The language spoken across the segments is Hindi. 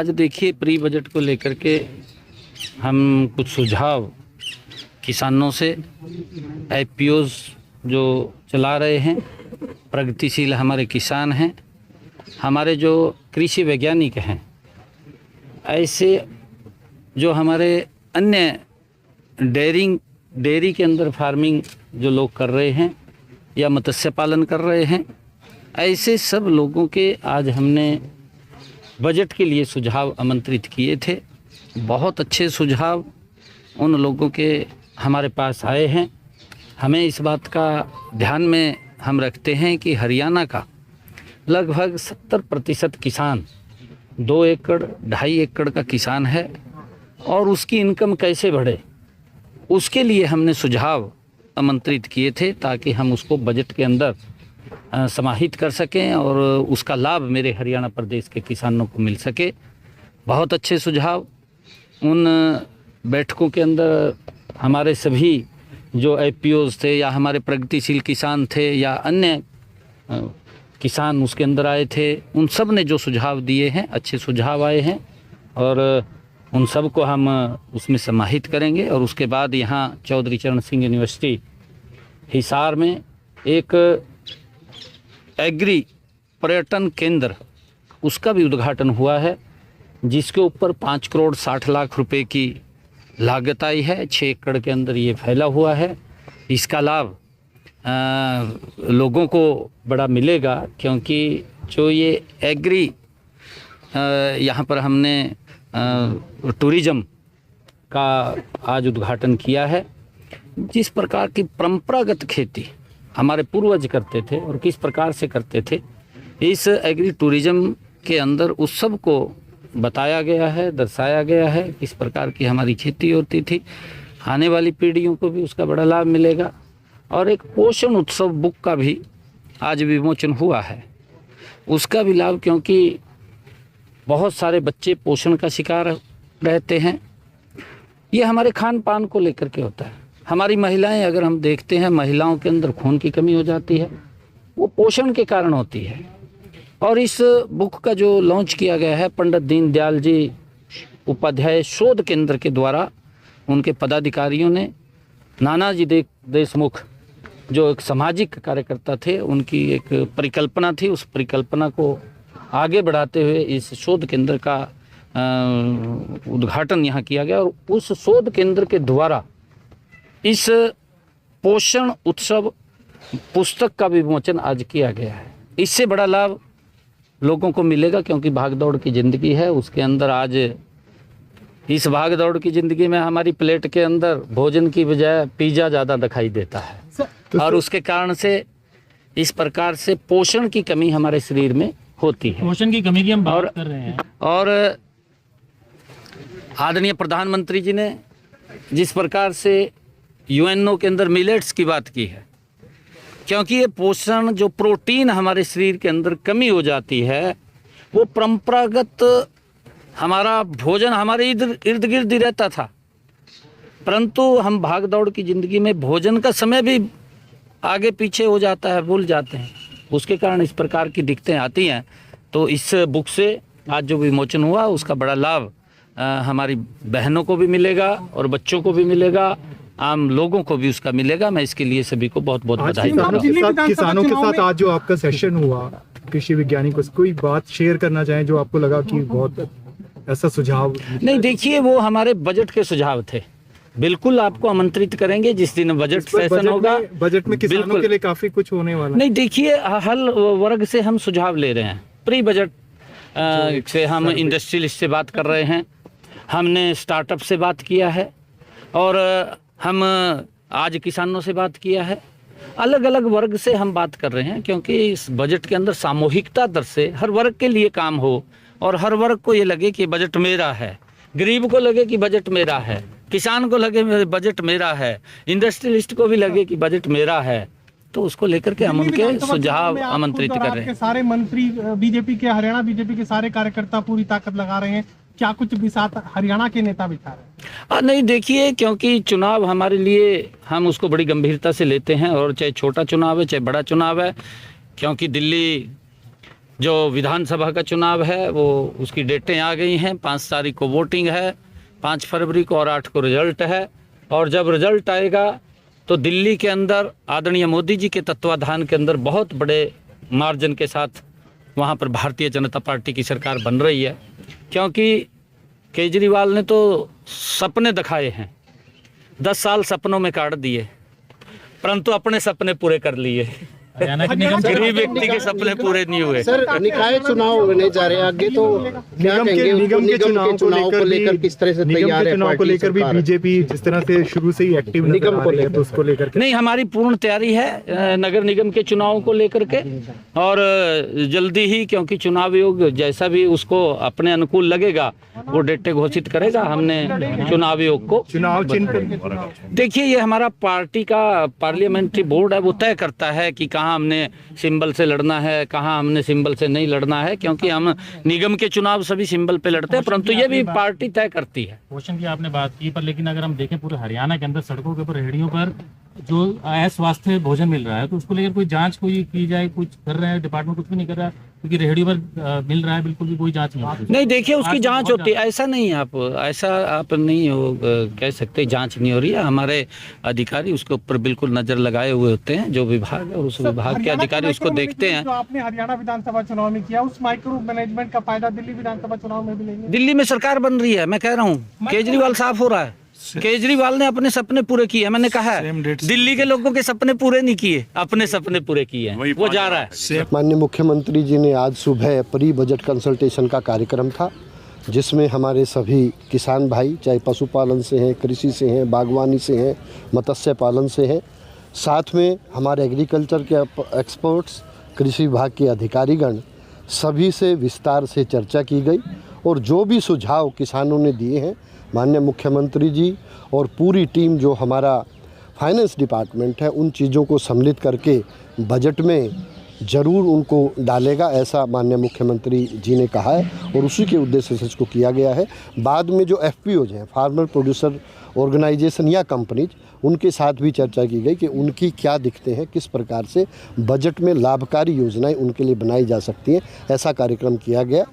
आज देखिए प्री बजट को लेकर के हम कुछ सुझाव किसानों से एफपीओज जो चला रहे हैं, प्रगतिशील हमारे किसान हैं, हमारे जो कृषि वैज्ञानिक हैं, ऐसे जो हमारे अन्य डेयरी के अंदर फार्मिंग जो लोग कर रहे हैं या मत्स्य पालन कर रहे हैं, ऐसे सब लोगों के आज हमने बजट के लिए सुझाव आमंत्रित किए थे। बहुत अच्छे सुझाव उन लोगों के हमारे पास आए हैं। हमें इस बात का ध्यान में हम रखते हैं कि हरियाणा का लगभग 70% किसान 2 एकड़ 2.5 एकड़ का किसान है और उसकी इनकम कैसे बढ़े, उसके लिए हमने सुझाव आमंत्रित किए थे ताकि हम उसको बजट के अंदर समाहित कर सकें और उसका लाभ मेरे हरियाणा प्रदेश के किसानों को मिल सके। बहुत अच्छे सुझाव उन बैठकों के अंदर हमारे सभी जो एफपीओज थे या हमारे प्रगतिशील किसान थे या अन्य किसान उसके अंदर आए थे, उन सब ने जो सुझाव दिए हैं अच्छे सुझाव आए हैं और उन सब को हम उसमें समाहित करेंगे। और उसके बाद यहाँ चौधरी चरण सिंह यूनिवर्सिटी हिसार में एक एग्री पर्यटन केंद्र उसका भी उद्घाटन हुआ है, जिसके ऊपर 5 करोड़ 60 लाख रुपए की लागत आई है। 6 एकड़ के अंदर ये फैला हुआ है। इसका लाभ लोगों को बड़ा मिलेगा, क्योंकि जो ये एग्री यहाँ पर हमने टूरिज़्म का आज उद्घाटन किया है। जिस प्रकार की परंपरागत खेती हमारे पूर्वज करते थे और किस प्रकार से करते थे, इस एग्री टूरिज़्म के अंदर उस सब को बताया गया है, दर्शाया गया है किस प्रकार की हमारी खेती होती थी। आने वाली पीढ़ियों को भी उसका बड़ा लाभ मिलेगा। और एक पोषण उत्सव बुक का भी आज विमोचन हुआ है, उसका भी लाभ, क्योंकि बहुत सारे बच्चे पोषण का शिकार रहते हैं। ये हमारे खान पान को लेकर के होता है। हमारी महिलाएं, अगर हम देखते हैं, महिलाओं के अंदर खून की कमी हो जाती है, वो पोषण के कारण होती है। और इस बुक का जो लॉन्च किया गया है पंडित दीनदयाल जी उपाध्याय शोध केंद्र के द्वारा, उनके पदाधिकारियों ने, नानाजी देशमुख जो एक सामाजिक कार्यकर्ता थे, उनकी एक परिकल्पना थी, उस परिकल्पना को आगे बढ़ाते हुए इस शोध केंद्र का उद्घाटन यहाँ किया गया। और उस शोध केंद्र के द्वारा इस पोषण उत्सव पुस्तक का विमोचन आज किया गया है। इससे बड़ा लाभ लोगों को मिलेगा, क्योंकि भागदौड़ की ज़िंदगी है, उसके अंदर आज इस भागदौड़ की ज़िंदगी में हमारी प्लेट के अंदर भोजन की बजाय पिज़्ज़ा ज़्यादा दिखाई देता है और उसके कारण से इस प्रकार से पोषण की कमी हमारे शरीर में होती है। पोषण की कमी की हम बात कर रहे हैं। और आदरणीय प्रधानमंत्री जी ने जिस प्रकार से यूएनओ के अंदर मिलेट्स की बात की है, क्योंकि ये पोषण जो प्रोटीन हमारे शरीर के अंदर कमी हो जाती है, वो परंपरागत हमारा भोजन हमारे इर्द गिर्द ही रहता था, परंतु हम भाग दौड़ की ज़िंदगी में भोजन का समय भी आगे पीछे हो जाता है, भूल जाते हैं। उसके कारण इस प्रकार की दिक्कतें आती हैं। तो इस बुक से आज जो विमोचन हुआ उसका बड़ा लाभ हमारी बहनों को भी मिलेगा और बच्चों को भी मिलेगा, आम लोगों को भी उसका मिलेगा। मैं इसके लिए सभी को बहुत बहुत बधाई देता हूं। किसानों के साथ आज जो आपका सेशन हुआ, कृषि वैज्ञानिक, कोई बात शेयर करना चाहें जो आपको लगा कि बहुत ऐसा सुझाव? नहीं, देखिए, वो हमारे बजट के सुझाव थे। बिल्कुल आपको आमंत्रित करेंगे जिस दिन बजट सेशन होगा। बजट में किसानों के लिए काफी कुछ होने वाला है। नहीं, देखिए, हर वर्ग से हम सुझाव ले रहे हैं। प्री बजट से हम इंडस्ट्रियलिस्ट से बात कर रहे हैं, हमने स्टार्टअप से बात किया है और हम आज किसानों से बात किया है। अलग अलग वर्ग से हम बात कर रहे हैं, क्योंकि इस बजट के अंदर सामूहिकता दर से हर वर्ग के लिए काम हो और हर वर्ग को ये लगे कि बजट मेरा है। गरीब को लगे कि बजट मेरा है, किसान को लगे बजट मेरा है, इंडस्ट्रियलिस्ट को भी लगे कि बजट मेरा है। तो उसको लेकर के हम उनके सुझाव आमंत्रित कर रहे हैं। सारे मंत्री बीजेपी के, हरियाणा बीजेपी के सारे कार्यकर्ता पूरी ताकत लगा रहे हैं, क्या कुछ भी साथ हरियाणा के नेता भी था? नहीं, देखिए, क्योंकि चुनाव हमारे लिए, हम उसको बड़ी गंभीरता से लेते हैं, और चाहे छोटा चुनाव है चाहे बड़ा चुनाव है, क्योंकि दिल्ली जो विधानसभा का चुनाव है वो उसकी डेटें आ गई हैं। 5 तारीख को वोटिंग है, 5 फरवरी को और 8 को रिजल्ट है। और जब रिजल्ट आएगा तो दिल्ली के अंदर आदरणीय मोदी जी के तत्वाधान के अंदर बहुत बड़े मार्जिन के साथ वहाँ पर भारतीय जनता पार्टी की सरकार बन रही है। क्योंकि केजरीवाल ने तो सपने दिखाए हैं, 10 साल सपनों में काट दिए, परंतु अपने सपने पूरे कर लिए। हरियाणा के निगम गरीब व्यक्ति के सपने पूरे नहीं हुए। सर, निकाय चुनाव होने जा रहे हैं आगे, तो क्या कहेंगे निगम के चुनाव को लेकर किस तरह से निगम तैयार के है? चुनाव को लेकर भी बीजेपी जिस तरह से शुरू से ही एक्टिव निगम को लेकर, तो उसको लेकर के नहीं, हमारी पूर्ण तैयारी है नगर निगम के चुनाव को लेकर के। और जल्दी ही, क्योंकि चुनाव आयोग जैसा भी उसको अपने अनुकूल लगेगा वो डेटें घोषित करेगा। हमने चुनाव आयोग को चुनाव चिन्ह देखिए, ये हमारा पार्टी का पार्लियामेंट्री बोर्ड है, वो तय करता है कि कहाँ हमने सिंबल से लड़ना है, कहाँ हमने सिंबल से नहीं लड़ना है। क्योंकि हम निगम के चुनाव सभी सिंबल पे लड़ते हैं, परंतु ये भी पार्टी तय करती है। पोषण की आपने बात की, पर लेकिन अगर हम देखें पूरे हरियाणा के अंदर सड़कों के ऊपर, रेहड़ियों पर जो अस्वास्थ्य भोजन मिल रहा है, तो उसको लेकर कोई जांच कोई की जाए, कुछ कर रहे हैं डिपार्टमेंट? कुछ भी नहीं कर रहा, क्योंकि रेहड़ियों पर मिल रहा है, बिल्कुल भी कोई जांच नहीं होती। नहीं, देखिए उसकी जांच होती है, ऐसा नहीं है, आप नहीं हो कह सकते जांच नहीं हो रही है। हमारे अधिकारी उसके ऊपर बिल्कुल नजर लगाए हुए होते हैं, जो विभाग है उस विभाग के अधिकारी उसको देखते हैं। जो आपने हरियाणा विधानसभा चुनाव में किया, उस माइक्रो मैनेजमेंट का फायदा दिल्ली विधानसभा चुनाव में भी लेंगे? दिल्ली में सरकार बन रही है, मैं कह रहा हूँ, केजरीवाल साफ हो रहा है। केजरीवाल ने अपने सपने पूरे किए, मैंने कहा है, दिल्ली के लोगों के सपने पूरे नहीं किए, अपने सपने पूरे किए हैं, वो जा रहा है। माननीय मुख्यमंत्री जी ने आज सुबह प्री बजट कंसल्टेशन का कार्यक्रम था, जिसमें हमारे सभी किसान भाई, चाहे पशुपालन से हैं, कृषि से हैं, बागवानी से हैं, मत्स्य पालन से हैं, साथ में हमारे एग्रीकल्चर के एक्सपर्ट्स, कृषि विभाग के अधिकारीगण, सभी से विस्तार से चर्चा की गई। और जो भी सुझाव किसानों ने दिए हैं, माननीय मुख्यमंत्री जी और पूरी टीम जो हमारा फाइनेंस डिपार्टमेंट है, उन चीज़ों को सम्मिलित करके बजट में ज़रूर उनको डालेगा, ऐसा माननीय मुख्यमंत्री जी ने कहा है। और उसी के उद्देश्य से इसको किया गया है। बाद में जो FPOs हैं, फार्मर प्रोड्यूसर ऑर्गेनाइजेशन या कंपनीज, उनके साथ भी चर्चा की गई कि उनकी क्या दिक्कतें हैं, किस प्रकार से बजट में लाभकारी योजनाएं उनके लिए बनाई जा सकती हैं, ऐसा कार्यक्रम किया गया।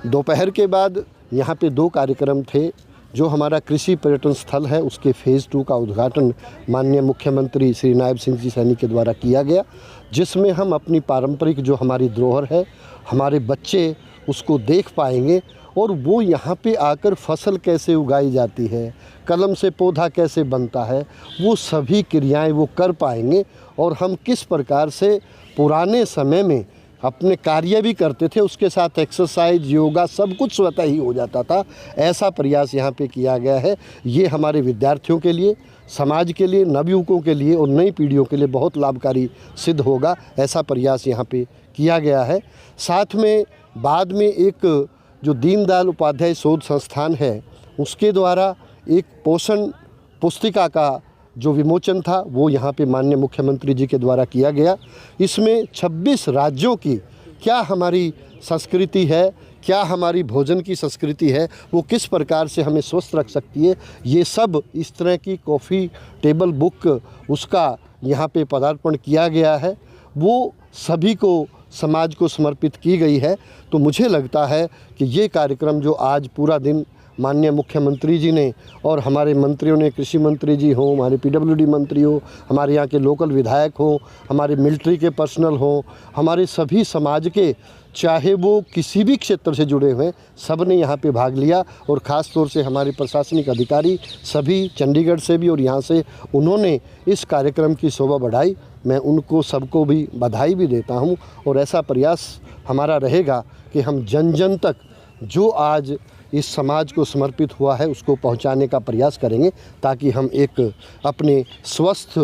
दोपहर के बाद यहाँ पे 2 कार्यक्रम थे। जो हमारा कृषि पर्यटन स्थल है, उसके फ़ेज़ 2 का उद्घाटन माननीय मुख्यमंत्री श्री नायब सिंह जी सैनी के द्वारा किया गया, जिसमें हम अपनी पारंपरिक जो हमारी धरोहर है, हमारे बच्चे उसको देख पाएंगे और वो यहाँ पे आकर फसल कैसे उगाई जाती है, कलम से पौधा कैसे बनता है, वो सभी क्रियाएं वो कर पाएंगे। और हम किस प्रकार से पुराने समय में अपने कार्य भी करते थे, उसके साथ एक्सरसाइज, योगा, सब कुछ स्वतः ही हो जाता था, ऐसा प्रयास यहाँ पे किया गया है। ये हमारे विद्यार्थियों के लिए, समाज के लिए, नवयुवकों के लिए और नई पीढ़ियों के लिए बहुत लाभकारी सिद्ध होगा, ऐसा प्रयास यहाँ पे किया गया है। साथ में बाद में एक जो दीनदयाल उपाध्याय शोध संस्थान है, उसके द्वारा एक पोषण पुस्तिका का जो विमोचन था, वो यहाँ पे माननीय मुख्यमंत्री जी के द्वारा किया गया। इसमें 26 राज्यों की क्या हमारी संस्कृति है, क्या हमारी भोजन की संस्कृति है, वो किस प्रकार से हमें स्वस्थ रख सकती है, ये सब इस तरह की कॉफ़ी टेबल बुक उसका यहाँ पे पदार्पण किया गया है। वो सभी को, समाज को समर्पित की गई है। तो मुझे लगता है कि ये कार्यक्रम जो आज पूरा दिन माननीय मुख्यमंत्री जी ने और हमारे मंत्रियों ने, कृषि मंत्री जी हों, हमारे PWD मंत्री हो, हमारे यहाँ के लोकल विधायक हों, हमारे मिलिट्री के पर्सनल हों, हमारे सभी समाज के, चाहे वो किसी भी क्षेत्र से जुड़े हुए, सब ने यहाँ पे भाग लिया। और ख़ास तौर से हमारे प्रशासनिक अधिकारी सभी चंडीगढ़ से भी और यहाँ से, उन्होंने इस कार्यक्रम की शोभा बढ़ाई। मैं उनको सबको भी बधाई भी देता हूँ। और ऐसा प्रयास हमारा रहेगा कि हम जन जन तक जो आज इस समाज को समर्पित हुआ है उसको पहुंचाने का प्रयास करेंगे, ताकि हम एक अपने स्वस्थ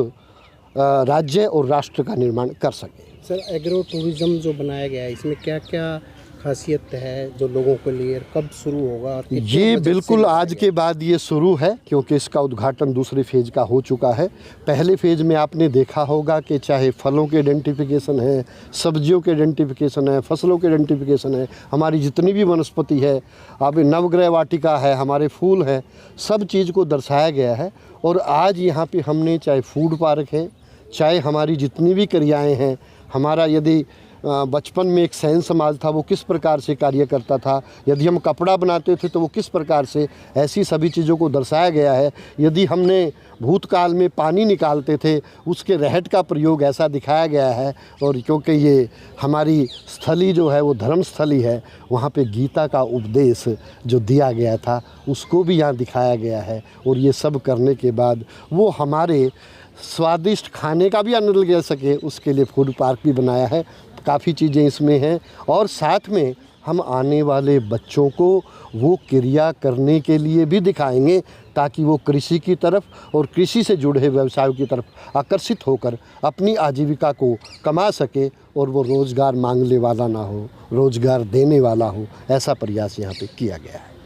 राज्य और राष्ट्र का निर्माण कर सकें। सर, एग्रो टूरिज्म जो बनाया गया है, इसमें क्या क्या खासियत है जो लोगों के लिए, कब शुरू होगा? और ये बिल्कुल आज के बाद ये शुरू है, क्योंकि इसका उद्घाटन दूसरे फेज का हो चुका है। पहले फेज में आपने देखा होगा कि चाहे फलों के आइडेंटिफिकेशन है, सब्जियों के आइडेंटिफिकेशन है, फसलों के आइडेंटिफिकेशन है, हमारी जितनी भी वनस्पति है, अब नवग्रह वाटिका है, हमारे फूल हैं, सब चीज़ को दर्शाया गया है। और आज यहाँ पे हमने चाहे फूड पार्क है, चाहे हमारी जितनी भी क्रियाएँ हैं, हमारा यदि बचपन में एक सैन समाज था वो किस प्रकार से कार्य करता था, यदि हम कपड़ा बनाते थे तो वो किस प्रकार से, ऐसी सभी चीज़ों को दर्शाया गया है। यदि हमने भूतकाल में पानी निकालते थे उसके रहट का प्रयोग ऐसा दिखाया गया है। और क्योंकि ये हमारी स्थली जो है वो धर्म स्थली है, वहाँ पे गीता का उपदेश जो दिया गया था उसको भी यहाँ दिखाया गया है। और ये सब करने के बाद वो हमारे स्वादिष्ट खाने का भी आनंद ले सके उसके लिए फूड पार्क भी बनाया है। काफ़ी चीज़ें इसमें हैं और साथ में हम आने वाले बच्चों को वो क्रिया करने के लिए भी दिखाएंगे ताकि वो कृषि की तरफ और कृषि से जुड़े व्यवसायों की तरफ आकर्षित होकर अपनी आजीविका को कमा सके और वो रोज़गार मांगने वाला ना हो, रोज़गार देने वाला हो। ऐसा प्रयास यहाँ पे किया गया है।